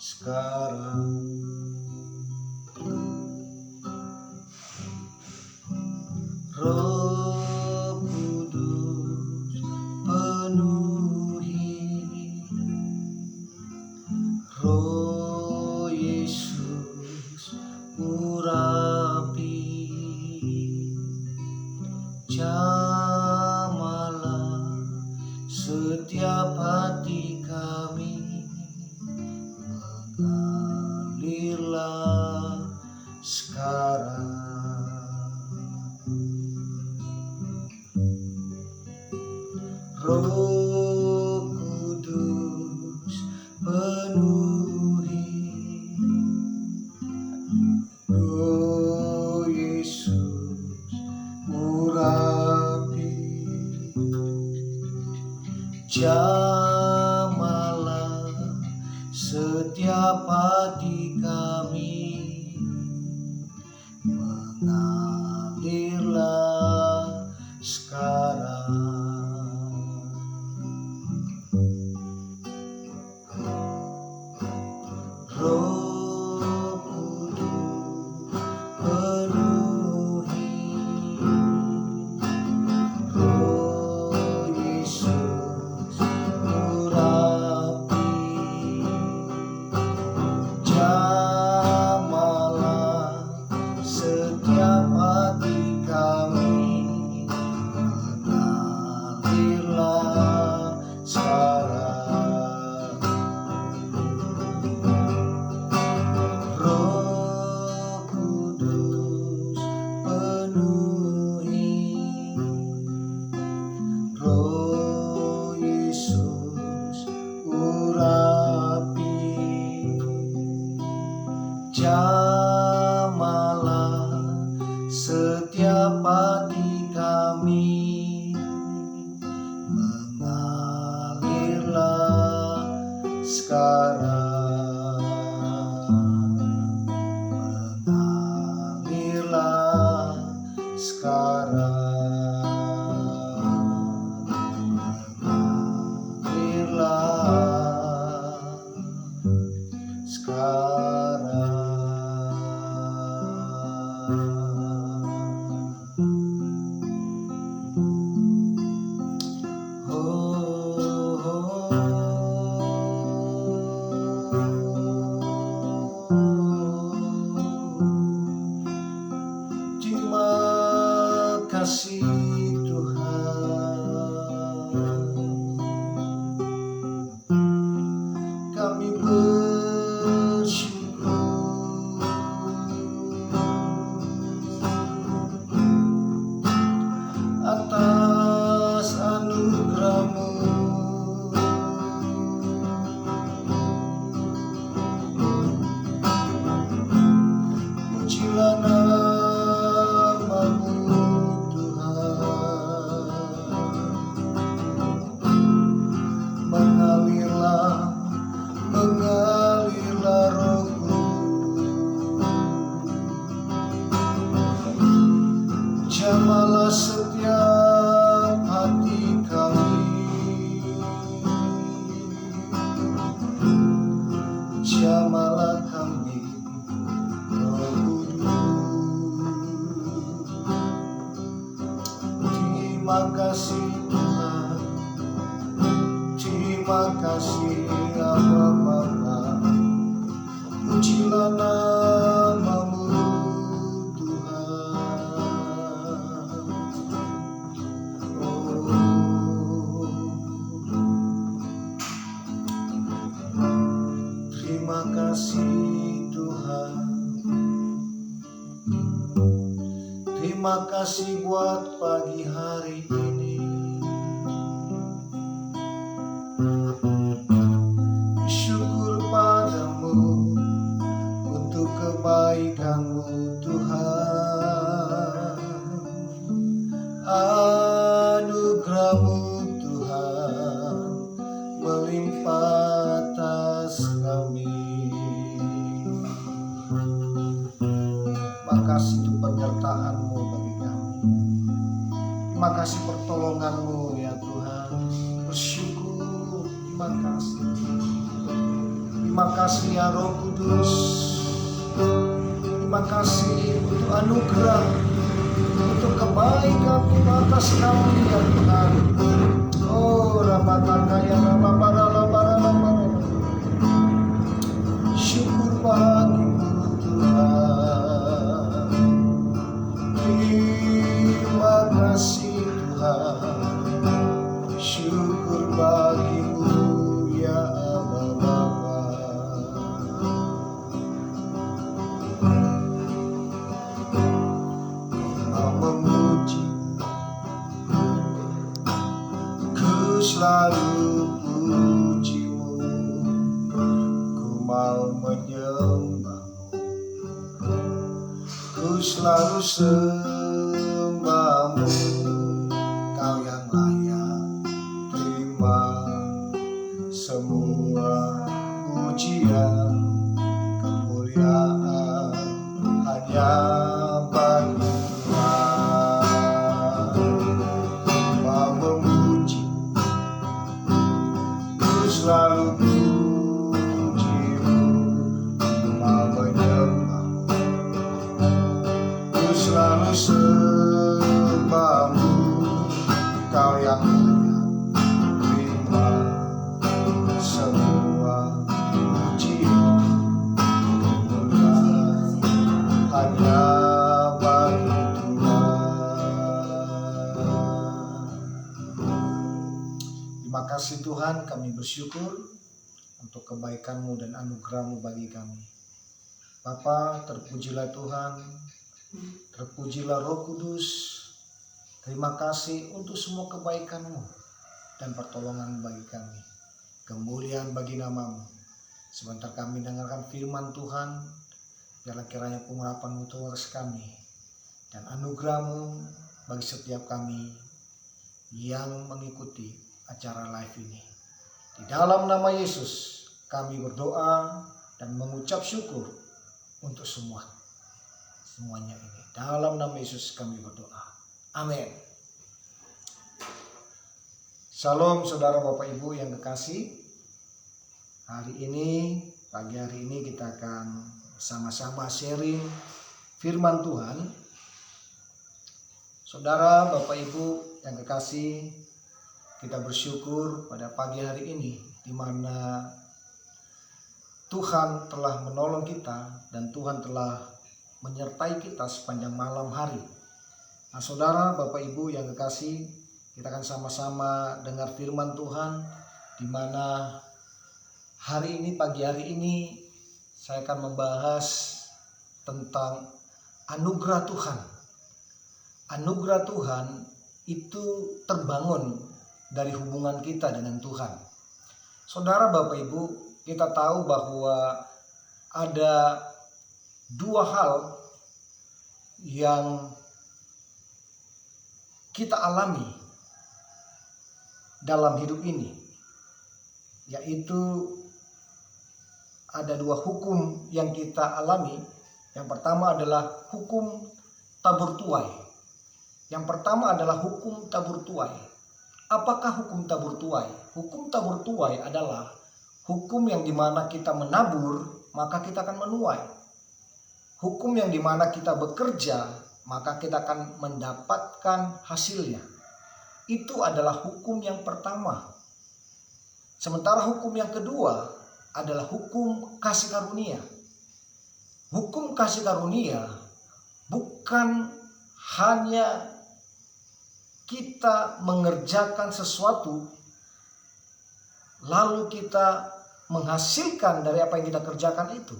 sekarang. Roh Kudus penuhi, Roh Yesus urapi, jamalah setiap hati kami, mengalirlah sekarang. Roh Kudus penuhi, Roh Yesus urapi, jamalah setiap hati kami, mengalirlah sekarang. Roh Kudus penuhi, Roh Yesus urapi, jamalah setiap hati kami, mengalirlah sekarang. Roh Kudus penuhi, Roh Yesus urapi, jamalah setiap hati kami, mengalirlah sekarang. Mengalirlah sekarang. Mengalirlah sekarang. Terima kasih Tuhan, kami bersyukur atas anugerah-Mu. Pujilah nama-Mu Tuhan. Mengalirlah Roh-Mu, jamalah setiap hati kami, jamalah kami, Roh Kudus. Terima kasih Tuhan, terima kasih Abba Bapa. Pujilah nama-Mu Tuhan. Terima kasih Tuhan, terima kasih buat pagi hari ini. Syukur padamu untuk kebaikan-Mu Tuhan, anugerah-Mu Tuhan melimpah atas kami. Makasih untuk penyertaan-Mu bagi kami. Terima kasih pertolongan-Mu ya Tuhan. Bersyukur, terima kasih. Terima kasih ya Roh Kudus. Terima kasih untuk anugerah, untuk kebaikan atas kami ya Tuhan. Oh Rabataka ya Rababaralabaralabar. Syukur bagimu Tuhan. Terima kasih Tuhan. Syukur bagimu ya Aba Bapa. Kau memuji, ku selalu pujimu. Ku mau menyembahmu, ku selalu sembahmu. Kau yang layak terima semua pujian, kemuliaan hanya bagi Tuhan. Mau memuji, ku selalu pujimu. Mau menyembahmu, ku selalu sembahmu. Kau yang layak terima semua pujian, kemuliaan hanya bagi Tuhan. Terima kasih Tuhan, kami bersyukur untuk kebaikan-Mu dan anugerah-Mu bagi kami. Bapa, terpujilah Tuhan, terpujilah Roh Kudus. Terima kasih untuk semua kebaikan-Mu dan pertolongan bagi kami. Kemuliaan bagi nama-Mu. Sebentar kami dengarkan firman Tuhan, biarlah kiranya pengurapan-Mu atas kami dan anugerah-Mu bagi setiap kami yang mengikuti acara live ini. Di dalam nama Yesus kami berdoa dan mengucap syukur untuk semuanya ini. Dalam nama Yesus kami berdoa. Amin. Shalom saudara Bapak Ibu yang kekasih. Hari ini, pagi hari ini kita akan sama-sama sharing firman Tuhan. Saudara Bapak Ibu yang kekasih, kita bersyukur pada pagi hari ini di mana Tuhan telah menolong kita dan Tuhan telah menyertai kita sepanjang malam hari. Nah saudara Bapak Ibu yang kekasih, kita akan sama-sama dengar firman Tuhan di mana hari ini, pagi hari ini saya akan membahas tentang anugerah Tuhan. Anugerah Tuhan itu terbangun dari hubungan kita dengan Tuhan. Saudara Bapak Ibu, kita tahu bahwa ada dua hal yang kita alami dalam hidup ini, yaitu ada dua hukum yang kita alami. Yang pertama adalah hukum tabur tuai. Yang pertama adalah hukum tabur tuai. Apakah hukum tabur tuai? Hukum tabur tuai adalah hukum yang dimana kita menabur, maka kita akan menuai. Hukum yang dimana kita bekerja, maka kita akan mendapatkan hasilnya. Itu adalah hukum yang pertama. Sementara hukum yang kedua adalah hukum kasih karunia. Hukum kasih karunia bukan hanya kita mengerjakan sesuatu lalu kita menghasilkan dari apa yang kita kerjakan itu.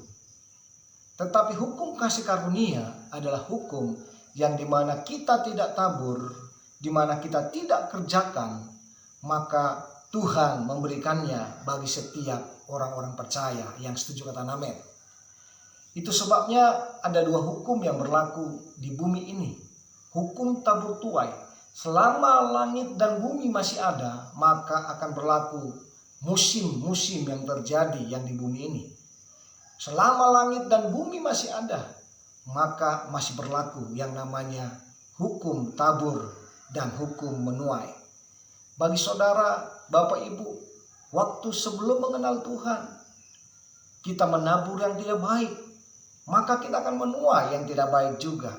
Tetapi hukum kasih karunia adalah hukum yang dimana kita tidak tabur, dimana kita tidak kerjakan, maka Tuhan memberikannya bagi setiap orang-orang percaya yang setuju kata amin. Itu sebabnya ada dua hukum yang berlaku di bumi ini. Hukum tabur tuai. Selama langit dan bumi masih ada, maka akan berlaku musim-musim yang terjadi yang di bumi ini. Selama langit dan bumi masih ada, maka masih berlaku yang namanya hukum tabur dan hukum menuai. Bagi saudara, Bapak Ibu, waktu sebelum mengenal Tuhan, kita menabur yang tidak baik, maka kita akan menuai yang tidak baik juga.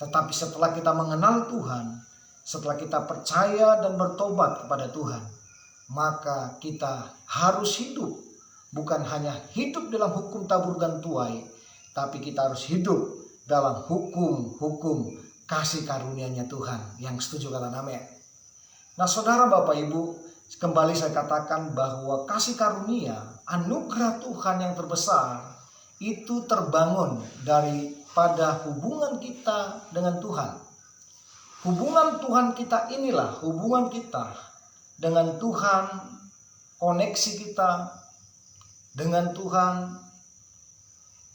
Tetapi setelah kita mengenal Tuhan, setelah kita percaya dan bertobat kepada Tuhan, maka kita harus hidup. Bukan hanya hidup dalam hukum tabur dan tuai, tapi kita harus hidup dalam hukum kasih karunia-Nya Tuhan. Yang setuju kata amin. Nah saudara, Bapak Ibu, kembali saya katakan bahwa kasih karunia, anugerah Tuhan yang terbesar itu terbangun daripada hubungan kita dengan Tuhan. Hubungan Tuhan kita inilah hubungan kita dengan Tuhan, koneksi kita dengan Tuhan.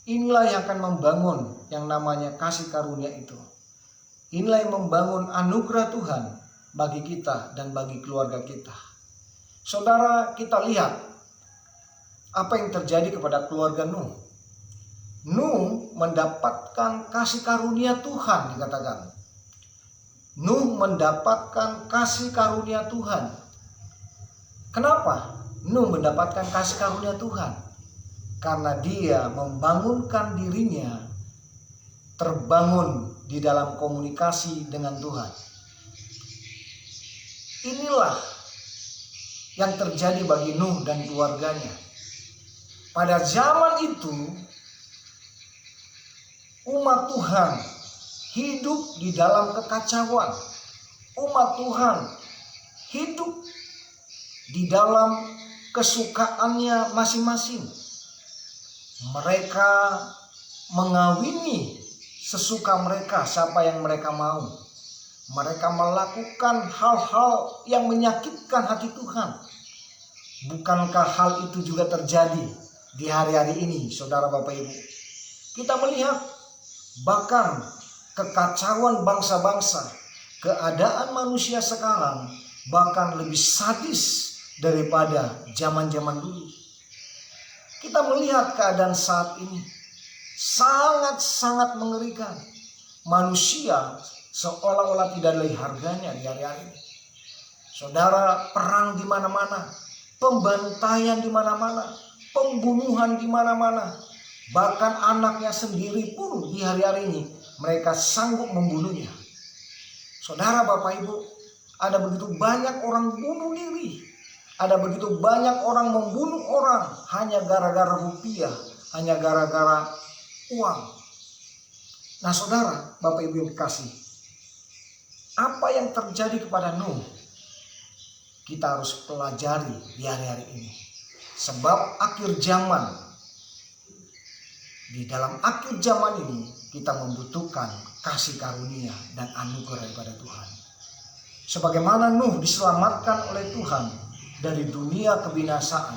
Inilah yang akan membangun yang namanya kasih karunia itu. Inilah yang membangun anugerah Tuhan bagi kita dan bagi keluarga kita. Saudara, kita lihat apa yang terjadi kepada keluarga Nuh. Nuh mendapatkan kasih karunia Tuhan, dikatakan. Nuh mendapatkan kasih karunia Tuhan. Kenapa Nuh mendapatkan kasih karunia Tuhan? Karena dia membangunkan dirinya terbangun di dalam komunikasi dengan Tuhan. Inilah yang terjadi bagi Nuh dan keluarganya. Pada zaman itu, umat Tuhan hidup di dalam kekacauan. Umat Tuhan hidup di dalam kesukaannya masing-masing. Mereka mengawini sesuka mereka, siapa yang mereka mau. Mereka melakukan hal-hal yang menyakitkan hati Tuhan. Bukankah hal itu juga terjadi di hari-hari ini, saudara Bapak Ibu? Kita melihat bahkan kekacauan bangsa-bangsa, keadaan manusia sekarang bahkan lebih sadis daripada zaman-zaman dulu. Kita melihat keadaan saat ini sangat-sangat mengerikan. Manusia seolah-olah tidak ada harganya di hari-hari ini. Saudara, perang di mana-mana, pembantaian di mana-mana, pembunuhan di mana-mana. Bahkan anaknya sendiri pun di hari-hari ini mereka sanggup membunuhnya. Saudara, Bapak Ibu, ada begitu banyak orang bunuh diri. Ada begitu banyak orang membunuh orang hanya gara-gara rupiah, hanya gara-gara uang. Nah saudara, Bapak Ibu yang dikasih, apa yang terjadi kepada Nuh kita harus pelajari di hari-hari ini. Sebab akhir zaman, di dalam akhir zaman ini kita membutuhkan kasih karunia dan anugerah daripada Tuhan. Sebagaimana Nuh diselamatkan oleh Tuhan dari dunia kebinasaan,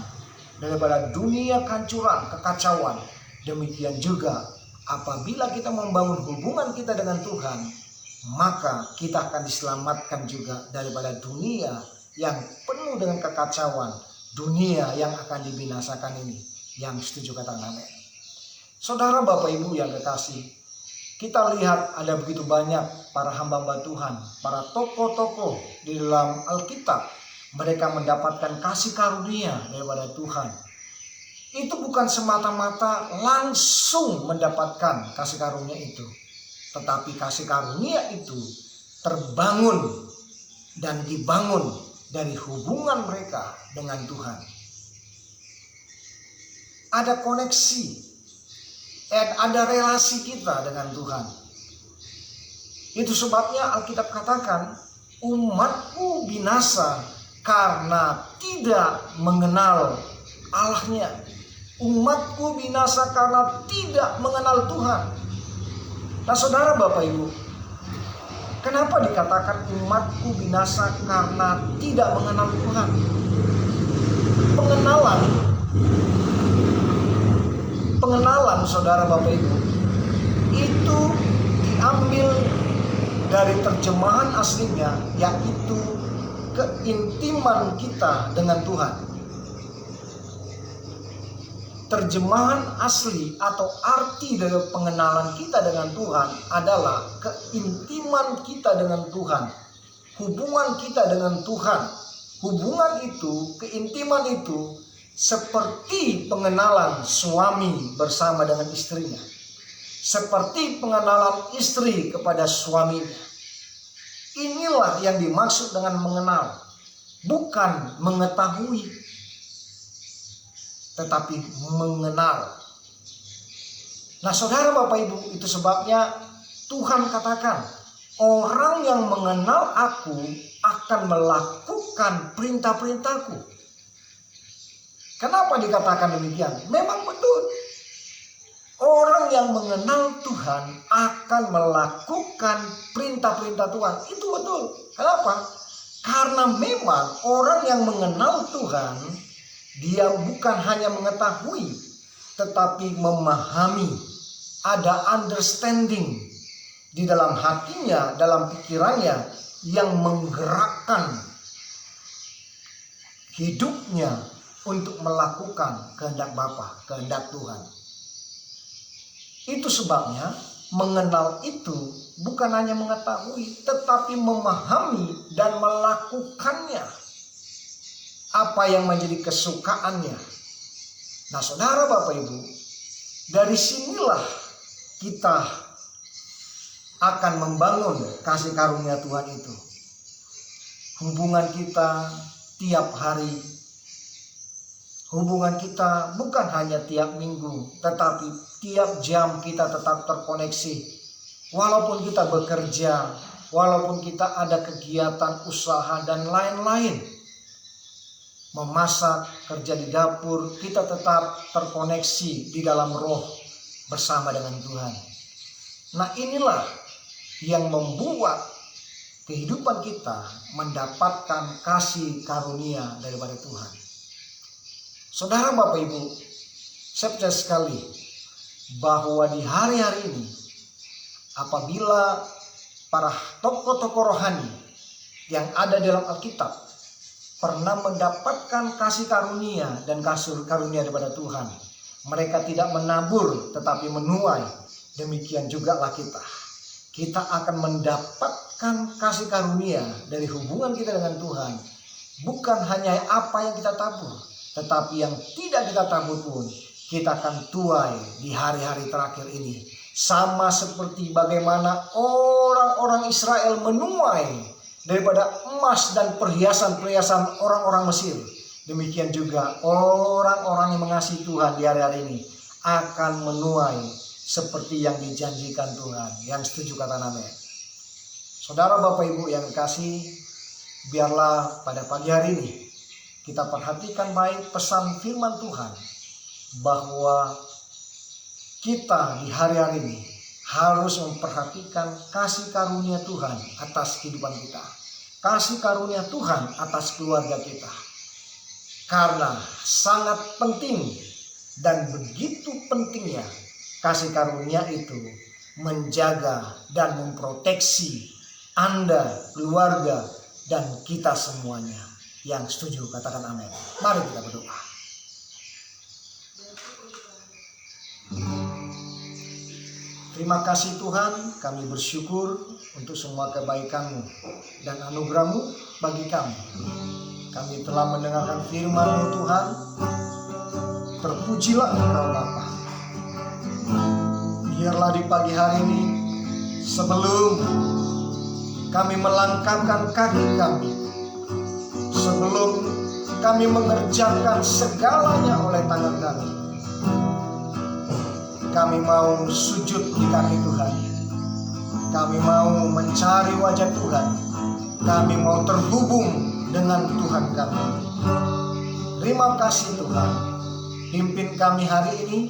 daripada dunia kehancuran, kekacauan, demikian juga apabila kita membangun hubungan kita dengan Tuhan, maka kita akan diselamatkan juga daripada dunia yang penuh dengan kekacauan, dunia yang akan dibinasakan ini. Yang setuju kata amin. Saudara, Bapak Ibu yang kekasih, kita lihat ada begitu banyak para hamba-hamba Tuhan, para tokoh-tokoh di dalam Alkitab. Mereka mendapatkan kasih karunia daripada Tuhan. Itu bukan semata-mata langsung mendapatkan kasih karunia itu, tetapi kasih karunia itu terbangun dan dibangun dari hubungan mereka dengan Tuhan. Ada koneksi, ada relasi kita dengan Tuhan. Itu sebabnya Alkitab katakan, umatku binasa karena tidak mengenal Allahnya. Umatku binasa karena tidak mengenal Tuhan. Nah saudara, Bapak Ibu, kenapa dikatakan umatku binasa karena tidak mengenal Tuhan? Pengenalan saudara, Bapak Ibu, itu diambil dari terjemahan aslinya, yaitu keintiman kita dengan Tuhan. Terjemahan asli atau arti dari pengenalan kita dengan Tuhan adalah keintiman kita dengan Tuhan, hubungan kita dengan Tuhan. Hubungan itu, keintiman itu seperti pengenalan suami bersama dengan istrinya, seperti pengenalan istri kepada suaminya. Inilah yang dimaksud dengan mengenal, bukan mengetahui, tetapi mengenal. Nah, saudara, Bapak Ibu, itu sebabnya Tuhan katakan, orang yang mengenal aku akan melakukan perintah-perintahku. Kenapa dikatakan demikian? Memang betul. Orang yang mengenal Tuhan akan melakukan perintah-perintah Tuhan. Itu betul. Kenapa? Karena memang orang yang mengenal Tuhan, dia bukan hanya mengetahui, tetapi memahami. Ada understanding di dalam hatinya, dalam pikirannya, yang menggerakkan hidupnya untuk melakukan kehendak Bapa, kehendak Tuhan. Itu sebabnya mengenal itu bukan hanya mengetahui, tetapi memahami dan melakukannya. Apa yang menjadi kesukaannya. Nah, saudara, Bapak Ibu, dari sinilah kita akan membangun kasih karunia Tuhan itu. Hubungan kita tiap hari, hubungan kita bukan hanya tiap minggu, tetapi tiap jam kita tetap terkoneksi. Walaupun kita bekerja, walaupun kita ada kegiatan usaha dan lain-lain, memasak, kerja di dapur, kita tetap terkoneksi di dalam roh bersama dengan Tuhan. Nah, inilah yang membuat kehidupan kita mendapatkan kasih karunia daripada Tuhan. Saudara, Bapak Ibu, saya percaya sekali bahwa di hari-hari ini, apabila para tokoh-tokoh rohani yang ada dalam Alkitab pernah mendapatkan kasih karunia dan kasih karunia daripada Tuhan, mereka tidak menabur tetapi menuai. Demikian juga lah kita. Kita akan mendapatkan kasih karunia dari hubungan kita dengan Tuhan. Bukan hanya apa yang kita tabur, tetapi yang tidak kita tabur pun kita akan tuai di hari-hari terakhir ini. Sama seperti bagaimana orang-orang Israel menuai daripada emas dan perhiasan-perhiasan orang-orang Mesir. Demikian juga orang-orang yang mengasihi Tuhan di hari-hari ini akan menuai seperti yang dijanjikan Tuhan. Yang setuju kata amin. Saudara, Bapak Ibu yang dikasihi, biarlah pada pagi hari ini kita perhatikan baik pesan firman Tuhan, bahwa kita di hari-hari ini harus memperhatikan kasih karunia Tuhan atas kehidupan kita, kasih karunia Tuhan atas keluarga kita. Karena sangat penting dan begitu pentingnya kasih karunia itu menjaga dan memproteksi Anda, keluarga, dan kita semuanya. Yang setuju katakan amin. Mari kita berdoa. Terima kasih Tuhan, kami bersyukur untuk semua kebaikan-Mu dan anugerah-Mu bagi kami. Kami telah mendengarkan firman-Mu Tuhan. Terpujilah Engkau Bapa. Biarlah di pagi hari ini, sebelum kami melangkahkan kaki kami, sebelum kami mengerjakan segalanya oleh tangan kami mau sujud di kaki Tuhan. Kami mau mencari wajah Tuhan. Kami mau terhubung dengan Tuhan kami. Terima kasih Tuhan. Pimpin kami hari ini,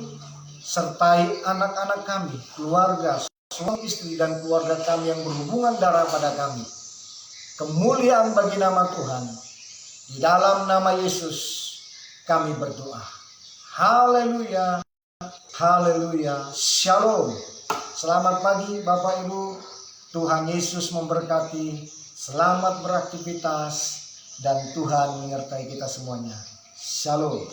sertai anak-anak kami, keluarga, suami istri dan keluarga kami yang berhubungan darah pada kami. Kemuliaan bagi nama Tuhan. Di dalam nama Yesus kami berdoa. Haleluya. Haleluya. Shalom. Selamat pagi Bapak Ibu. Tuhan Yesus memberkati. Selamat beraktivitas dan Tuhan menyertai kita semuanya. Shalom.